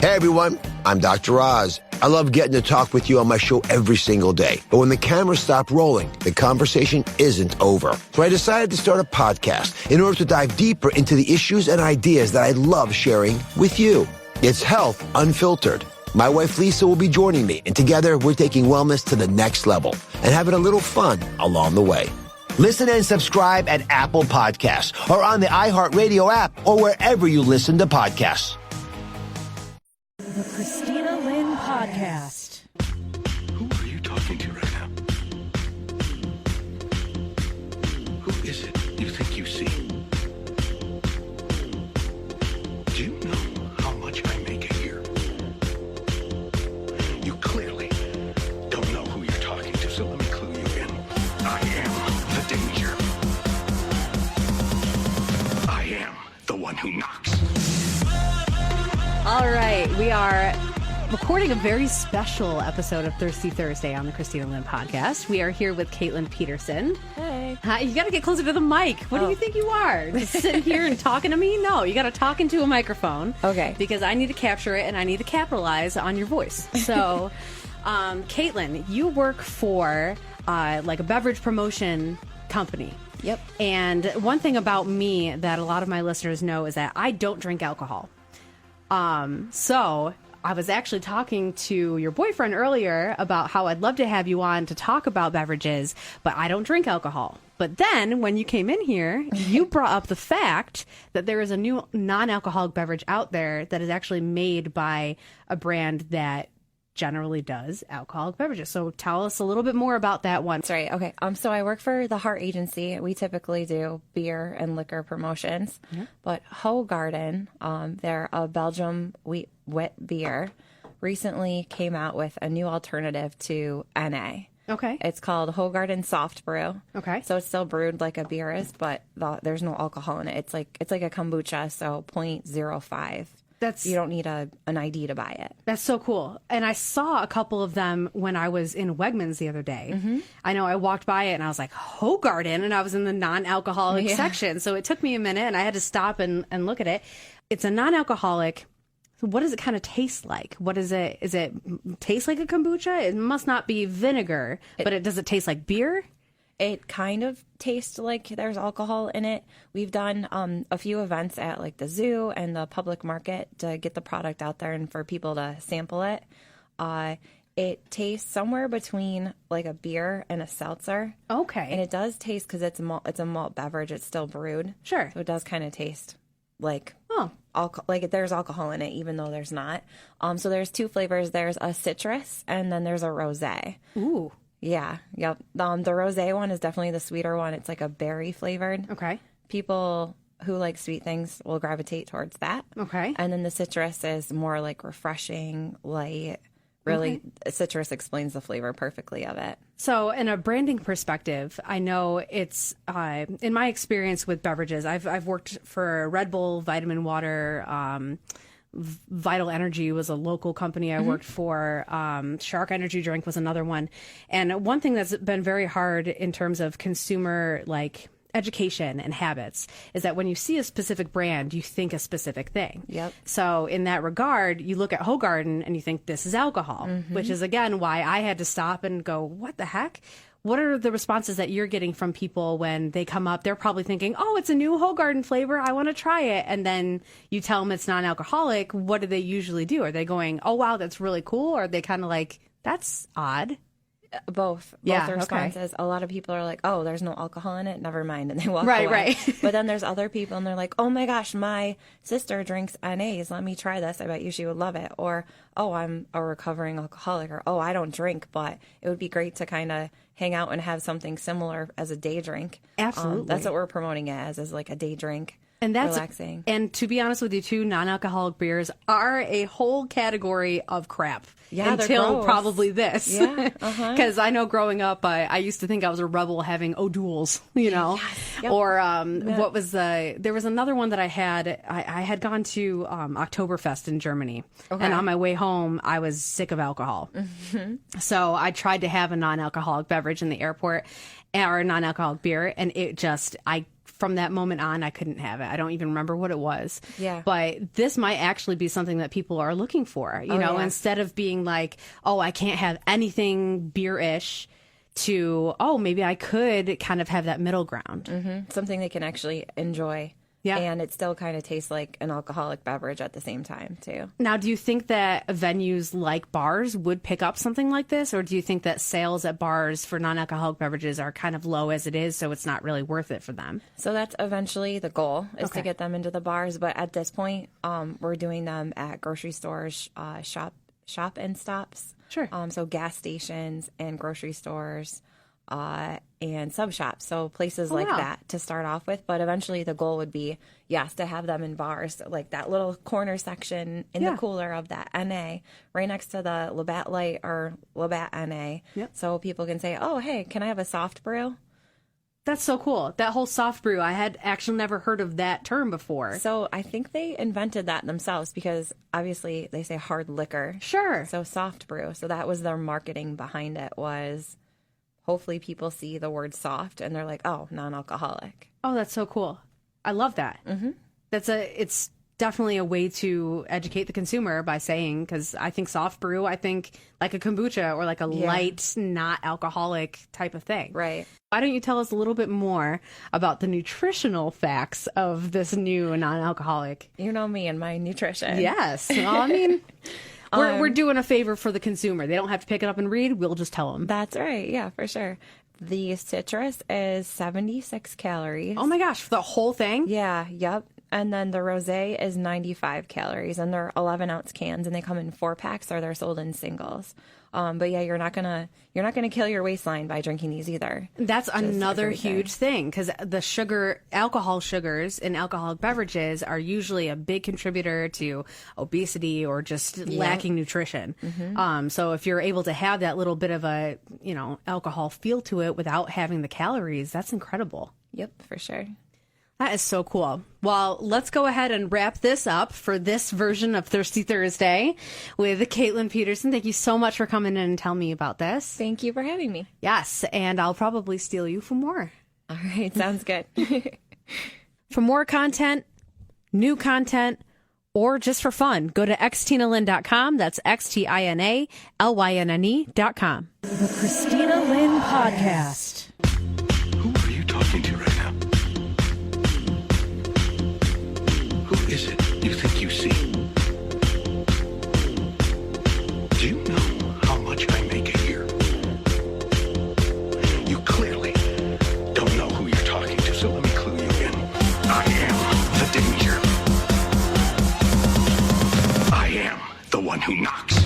Hey everyone, I'm Dr. Oz. I love getting to talk with you on my show every single day. But when the cameras stop rolling, the conversation isn't over. So I decided to start a podcast in order to dive deeper into the issues and ideas that I love sharing with you. It's Health Unfiltered. My wife Lisa will be joining me, and together we're taking wellness to the next level and having a little fun along the way. Listen and subscribe at Apple Podcasts or on the iHeartRadio app or wherever you listen to podcasts. The Christina Lynn Podcast. Who are you talking to right now? Who is it you think you see? Do you know how much I make a year? You clearly don't know who you're talking to, so let me clue you in. I am the danger. I am the one who knocks. All right, we are recording a very special episode of Thirsty Thursday on the Christina Lynn Podcast. We are here with Caitlyn Peterson. Hey. Hi, you got to get closer to the mic. What do you think you are? Just sitting here and talking to me? No, you got to talk into a microphone. Okay. Because I need to capture it and I need to capitalize on your voice. So, Caitlyn, you work for like a beverage promotion company. Yep. And one thing about me that a lot of my listeners know is that I don't drink alcohol. So I was actually talking to your boyfriend earlier about how I'd love to have you on to talk about beverages, but I don't drink alcohol. But then when you came in here, you brought up the fact that there is a new non-alcoholic beverage out there that is actually made by a brand that generally does alcoholic beverages. So tell us a little bit more about that one. That's right. Okay. So I work for the Heart Agency. We typically do beer and liquor promotions, but Hoegaarden, they're a Belgium wheat beer, recently came out with a new alternative to NA. Okay. It's called Hoegaarden Soft Brew. Okay. So it's still brewed like a beer is, but there's no alcohol in it. It's like a kombucha, so 0.05. You don't need an ID to buy it. That's so cool. And I saw a couple of them when I was in Wegmans the other day. Mm-hmm. I know I walked by it and I was like, Hoegaarden, and I was in the non-alcoholic section. So it took me a minute and I had to stop and look at it. It's a non-alcoholic. What does it kind of taste like? What is it? Is it taste like a kombucha? It must not be vinegar, but does it taste like beer? It kind of tastes like there's alcohol in it. We've done a few events at like the zoo and the public market to get the product out there and for people to sample it. It tastes somewhere between like a beer and a seltzer. Okay. And it does taste, because it's a malt beverage. It's still brewed. Sure. So it does kind of taste like like there's alcohol in it, even though there's not. So there's two flavors. There's a citrus and then there's a rosé. Ooh. Yeah, yep. The rosé one is definitely the sweeter one. It's like a berry flavored. Okay. People who like sweet things will gravitate towards that. Okay. And then the citrus is more like refreshing, light. Really, citrus explains the flavor perfectly of it. So in a branding perspective, I know it's, in my experience with beverages, I've worked for Red Bull, Vitamin Water, Vital Energy was a local company I worked for. Shark Energy Drink was another one. And one thing that's been very hard in terms of consumer education and habits is that when you see a specific brand, you think a specific thing. Yep. So in that regard, you look at Hoegaarden and you think this is alcohol, which is again why I had to stop and go, what the heck? What are the responses that you're getting from people when they come up? They're probably thinking, oh, it's a new Hoegaarden flavor. I want to try it. And then you tell them it's non-alcoholic. What do they usually do? Are they going, oh, wow, that's really cool? Or are they kind of like, that's odd? Both responses. Okay. A lot of people are like, oh, there's no alcohol in it, never mind, and they walk away. Right. But then there's other people and they're like, oh my gosh, my sister drinks NAs, let me try this, I bet you she would love it. Or, oh, I'm a recovering alcoholic. Or, oh, I don't drink, but it would be great to kind of hang out and have something similar as a day drink. Absolutely. That's what we're promoting it as, is like a day drink. And that's relaxing. And to be honest with you, too, non-alcoholic beers are a whole category of crap. Yeah, until probably this. Yeah, because I know growing up, I used to think I was a rebel having O'Doul's, you know, Yep. or what was there was another one that I had gone to Oktoberfest in Germany, and on my way home, I was sick of alcohol, so I tried to have a non-alcoholic beverage in the airport or a non-alcoholic beer, and it just from that moment on, I couldn't have it. I don't even remember what it was. Yeah. But this might actually be something that people are looking for, you know, instead of being like, oh, I can't have anything beer-ish, to, oh, maybe I could kind of have that middle ground. Mm-hmm. Something they can actually enjoy. Yeah. And it still kind of tastes like an alcoholic beverage at the same time, too. Now, do you think that venues like bars would pick up something like this? Or do you think that sales at bars for non-alcoholic beverages are kind of low as it is, so it's not really worth it for them? So that's eventually the goal, is Okay. to get them into the bars. But at this point, we're doing them at grocery stores, shop and stops. Sure. So gas stations and grocery stores and sub shops. So places like wow. that to start off with. But eventually the goal would be, yes, to have them in bars, like that little corner section in the cooler of that NA right next to the Labatt Light or Labatt NA. Yep. So people can say, oh, hey, can I have a soft brew? That's so cool. That whole soft brew, I had actually never heard of that term before. So I think they invented that themselves because obviously they say hard liquor. Sure. So soft brew. So that was their marketing behind it, was hopefully people see the word soft and they're like, oh, non-alcoholic. Oh, that's so cool. I love that. Mm-hmm. It's definitely a way to educate the consumer by saying, because I think soft brew, I think like a kombucha or like a light, not alcoholic type of thing. Right. Why don't you tell us a little bit more about the nutritional facts of this new non-alcoholic? You know me and my nutrition. Yes. Well, I mean, we're doing a favor for the consumer. They don't have to pick it up and read. We'll just tell them. That's right. Yeah, for sure. The citrus is 76 calories. Oh my gosh, for the whole thing? Yeah, yep. And then the rosé is 95 calories, and they're 11-ounce cans, and they come in 4-packs, or they're sold in singles. But yeah, you're not gonna kill your waistline by drinking these either. That's another everything. huge thing, because the alcohol sugars in alcoholic beverages are usually a big contributor to obesity or just lacking nutrition. Mm-hmm. So if you're able to have that little bit of a, alcohol feel to it without having the calories, that's incredible. Yep, for sure. That is so cool. Well, let's go ahead and wrap this up for this version of Thirsty Thursday with Caitlyn Peterson. Thank you so much for coming in and telling me about this. Thank you for having me. Yes, and I'll probably steal you for more. All right, sounds good. For more content, new content, or just for fun, go to xtinalynn.com. That's XTINALYNNE.com. The Christina Lynn Podcast. Who are you talking to right now? Who is it you think you see? Do you know how much I make a year? You clearly don't know who you're talking to, so let me clue you in. I am the danger. I am the one who knocks.